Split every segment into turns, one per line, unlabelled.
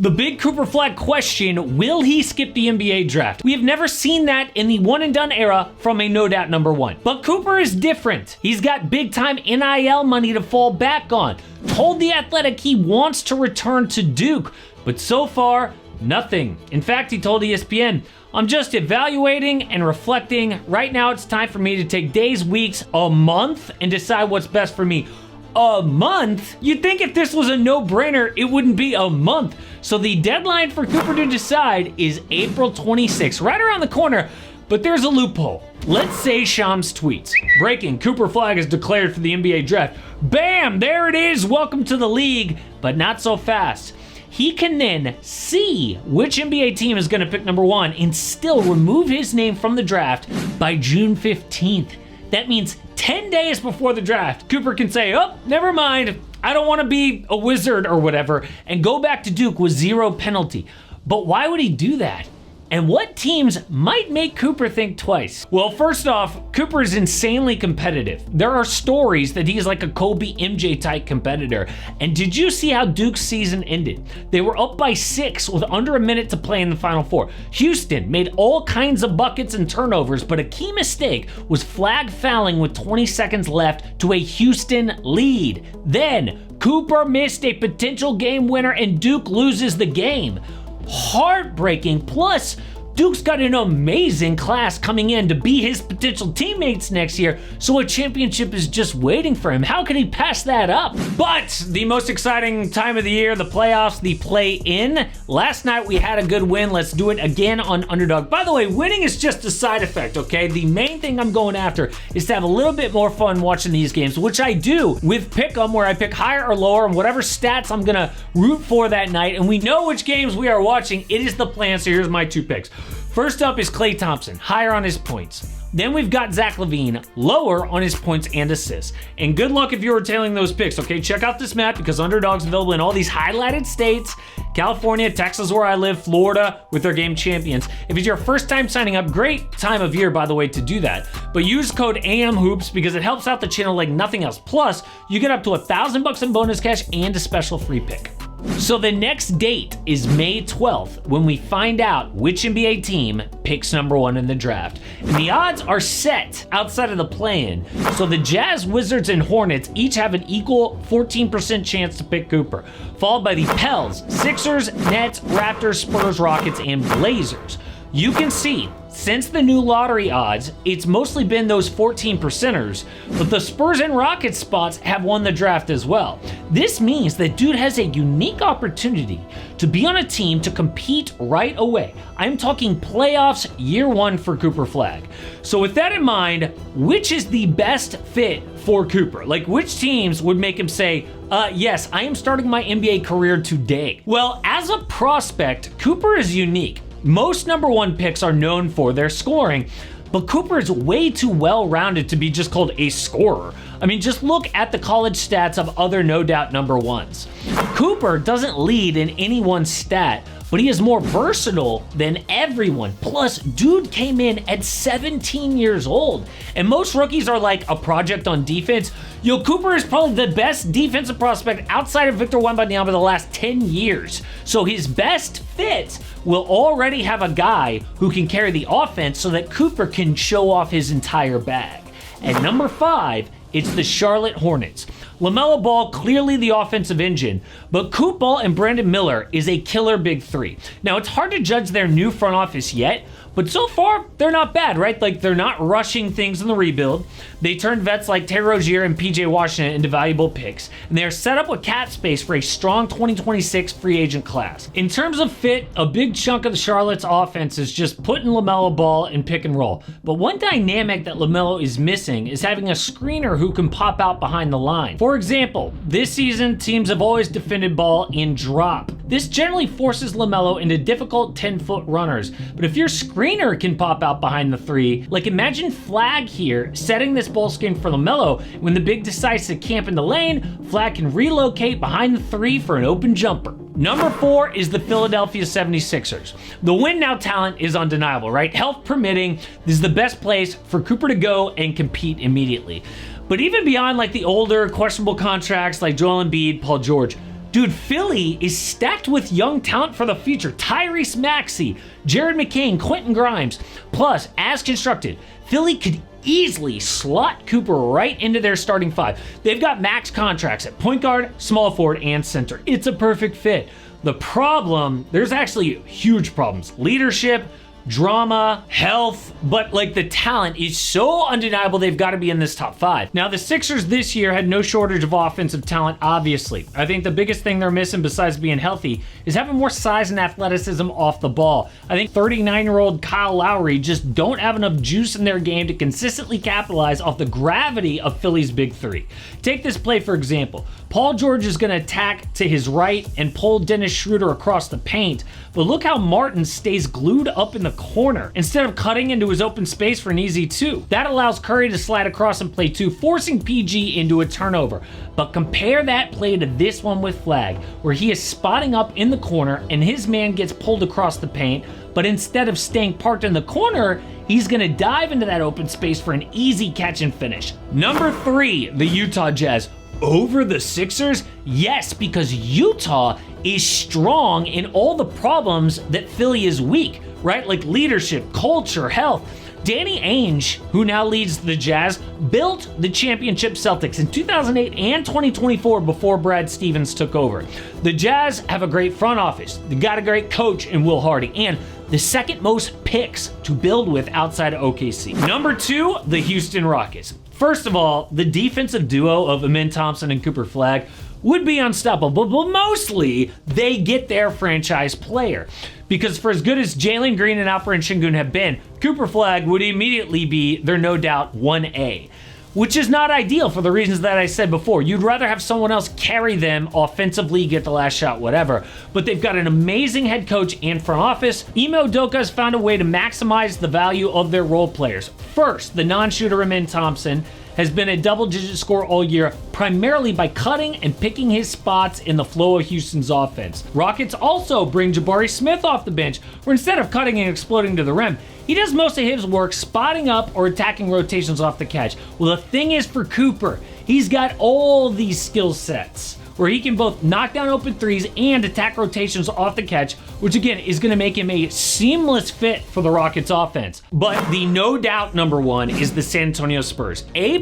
The big Cooper Flagg question, will he skip the NBA draft? We have never seen that in the one and done era from a no doubt number one. But Cooper is different. He's got big time NIL money to fall back on. Told The Athletic he wants to return to Duke, but so far, nothing. In fact, he told ESPN, I'm just evaluating and reflecting. Right now, it's time for me to take days, weeks, a month, and decide what's best for me. A month? You'd think if this was a no-brainer, it wouldn't be a month. So the deadline for Cooper to decide is April 26th, right around the corner, but there's a loophole. Let's say Shams tweets. Breaking, Cooper Flagg is declared for the NBA draft. Bam, there it is, welcome to the league, but not so fast. He can then see which NBA team is gonna pick number one and still remove his name from the draft by June 15th. That means 10 days before the draft, Cooper can say, oh, never mind, I don't want to be a wizard or whatever, and go back to Duke with zero penalty. But why would he do that? And what teams might make Cooper think twice? Well, first off, Cooper is insanely competitive. There are stories that he's like a Kobe MJ type competitor. And did you see how Duke's season ended? They were up by 6 with under a minute to play in the Final Four. Houston made all kinds of buckets and turnovers, but a key mistake was Flagg fouling with 20 seconds left to a Houston lead. Then Cooper missed a potential game winner and Duke loses the game. Heartbreaking. Plus, Duke's got an amazing class coming in to be his potential teammates next year, so a championship is just waiting for him. How could he pass that up? But the most exciting time of the year, the playoffs, the play-in. Last night we had a good win. Let's do it again on Underdog. By the way, winning is just a side effect, okay? The main thing I'm going after is to have a little bit more fun watching these games, which I do with Pick'em, where I pick higher or lower and whatever stats I'm gonna root for that night, and we know which games we are watching. It is the plan, so here's my 2 picks. First up is Klay Thompson, higher on his points. Then we've got Zach LaVine, lower on his points and assists. And good luck if you're tailing those picks, okay? Check out this map because Underdog's available in all these highlighted states. California, Texas where I live, Florida with their game champions. If it's your first time signing up, great time of year, by the way, to do that. But use code AMHOOPS because it helps out the channel like nothing else. Plus, you get up to $1,000 in bonus cash and a special free pick. So the next date is May 12th when we find out which NBA team picks number one in the draft. And the odds are set outside of the play-in. So the Jazz, Wizards, and Hornets each have an equal 14% chance to pick Cooper, followed by the Pels, Sixers, Nets, Raptors, Spurs, Rockets, and Blazers. You can see, since the new lottery odds, it's mostly been those 14%ers, but the Spurs and Rockets spots have won the draft as well. This means that dude has a unique opportunity to be on a team to compete right away. I'm talking playoffs year one for Cooper Flagg. So with that in mind, which is the best fit for Cooper? Like which teams would make him say, yes, I am starting my NBA career today? Well, as a prospect, Cooper is unique. Most number one picks are known for their scoring, but Cooper is way too well-rounded to be just called a scorer. I mean, just look at the college stats of other no doubt number ones. Cooper doesn't lead in any one stat, but he is more versatile than everyone. Plus, dude came in at 17 years old, and most rookies are like a project on defense. Yo, Cooper is probably the best defensive prospect outside of Victor Wembanyama the last 10 years. So his best fit will already have a guy who can carry the offense so that Cooper can show off his entire bag. And number 5, it's the Charlotte Hornets. LaMelo Ball, clearly the offensive engine, but Coop Ball and Brandon Miller is a killer big 3. Now, it's hard to judge their new front office yet, but so far, they're not bad, right? Like, they're not rushing things in the rebuild. They turned vets like Terry Rozier and PJ Washington into valuable picks, and they are set up with cap space for a strong 2026 free agent class. In terms of fit, a big chunk of the Charlotte's offense is just putting LaMelo Ball in pick and roll. But one dynamic that LaMelo is missing is having a screener who can pop out behind the line. For example, this season, teams have always defended Ball in drop. This generally forces LaMelo into difficult 10-foot runners, but if your screener can pop out behind the 3, like imagine Flagg here setting this ball screen for LaMelo. When the big decides to camp in the lane, Flagg can relocate behind the 3 for an open jumper. Number 4 is the Philadelphia 76ers. The win now talent is undeniable, right? Health permitting, this is the best place for Cooper to go and compete immediately. But even beyond like the older questionable contracts like Joel Embiid, Paul George, Dude, Philly is stacked with young talent for the future. Tyrese Maxey, Jared McCain, Quentin Grimes. Plus, as constructed, Philly could easily slot Cooper right into their starting five. They've got max contracts at point guard, small forward, and center. It's a perfect fit. The problem, there's actually huge problems. Leadership, drama, health, but like the talent is so undeniable they've got to be in this top five. Now the Sixers this year had no shortage of offensive talent, obviously. I think the biggest thing they're missing besides being healthy is having more size and athleticism off the ball. I think 39-year-old Kyle Lowry just don't have enough juice in their game to consistently capitalize off the gravity of Philly's big three. Take this play for example. Paul George is going to attack to his right and pull Dennis Schroeder across the paint, but look how Martin stays glued up in the corner instead of cutting into his open space for an easy two. That allows Curry to slide across and play two, forcing PG into a turnover. But compare that play to this one with Flagg, where he is spotting up in the corner and his man gets pulled across the paint, but instead of staying parked in the corner, he's gonna dive into that open space for an easy catch and finish. Number 3, the Utah Jazz. Over the Sixers? Yes, because Utah is strong in all the problems that Philly is weak, right? Like leadership, culture, health. Danny Ainge, who now leads the Jazz, built the championship Celtics in 2008 and 2024 before Brad Stevens took over. The Jazz have a great front office. They got a great coach in Will Hardy and the second most picks to build with outside of OKC. Number 2, the Houston Rockets. First of all, the defensive duo of Amin Thompson and Cooper Flagg would be unstoppable, but mostly they get their franchise player. Because for as good as Jalen Green and Alperen Şengün have been, Cooper Flagg would immediately be their no doubt 1A. Which is not ideal for the reasons that I said before. You'd rather have someone else carry them offensively, get the last shot, whatever. But they've got an amazing head coach and front office. Ime Udoka has found a way to maximize the value of their role players. First, the non-shooter Amin Thompson has been a double-digit scorer all year, primarily by cutting and picking his spots in the flow of Houston's offense. Rockets also bring Jabari Smith off the bench, where instead of cutting and exploding to the rim, he does most of his work spotting up or attacking rotations off the catch. Well, the thing is for Cooper, he's got all these skill sets where he can both knock down open threes and attack rotations off the catch, which again is going to make him a seamless fit for the Rockets offense. But the no doubt number 1 is the San Antonio Spurs. A+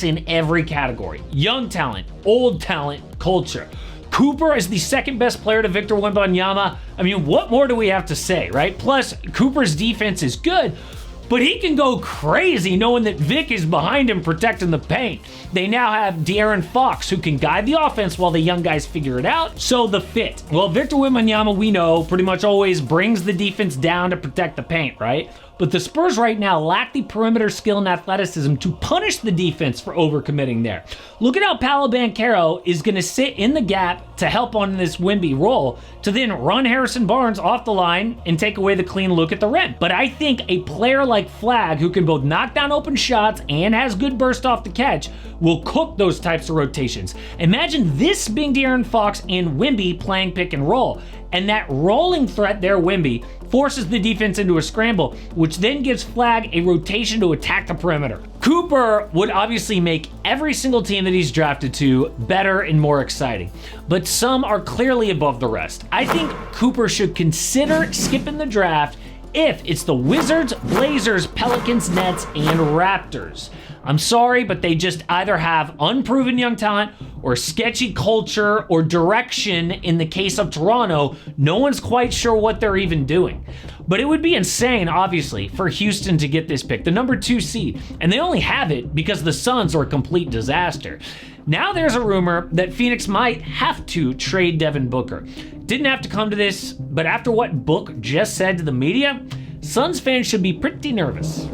in every category. Young talent, old talent, culture. Cooper is the second best player to Victor Wembanyama. I mean, what more do we have to say, right? Plus, Cooper's defense is good, but he can go crazy knowing that Vic is behind him protecting the paint. They now have De'Aaron Fox, who can guide the offense while the young guys figure it out. So the fit. Well, Victor Wembanyama, we know, pretty much always brings the defense down to protect the paint, right? But the Spurs right now lack the perimeter skill and athleticism to punish the defense for overcommitting there. Look at how Paolo Banchero is going to sit in the gap to help on this Wemby roll to then run Harrison Barnes off the line and take away the clean look at the rim. But I think a player like Flagg, who can both knock down open shots and has good burst off the catch, will cook those types of rotations. Imagine this being De'Aaron Fox and Wemby playing pick and roll. And that rolling threat there, Wemby, forces the defense into a scramble, which then gives Flagg a rotation to attack the perimeter. Cooper would obviously make every single team that he's drafted to better and more exciting, but some are clearly above the rest. I think Cooper should consider skipping the draft if it's the Wizards, Blazers, Pelicans, Nets, and Raptors. I'm sorry, but they just either have unproven young talent or sketchy culture or direction. In the case of Toronto, no one's quite sure what they're even doing. But it would be insane, obviously, for Houston to get this pick, the number 2 seed, and they only have it because the Suns are a complete disaster. Now there's a rumor that Phoenix might have to trade Devin Booker. Didn't have to come to this, but after what Book just said to the media, Suns fans should be pretty nervous.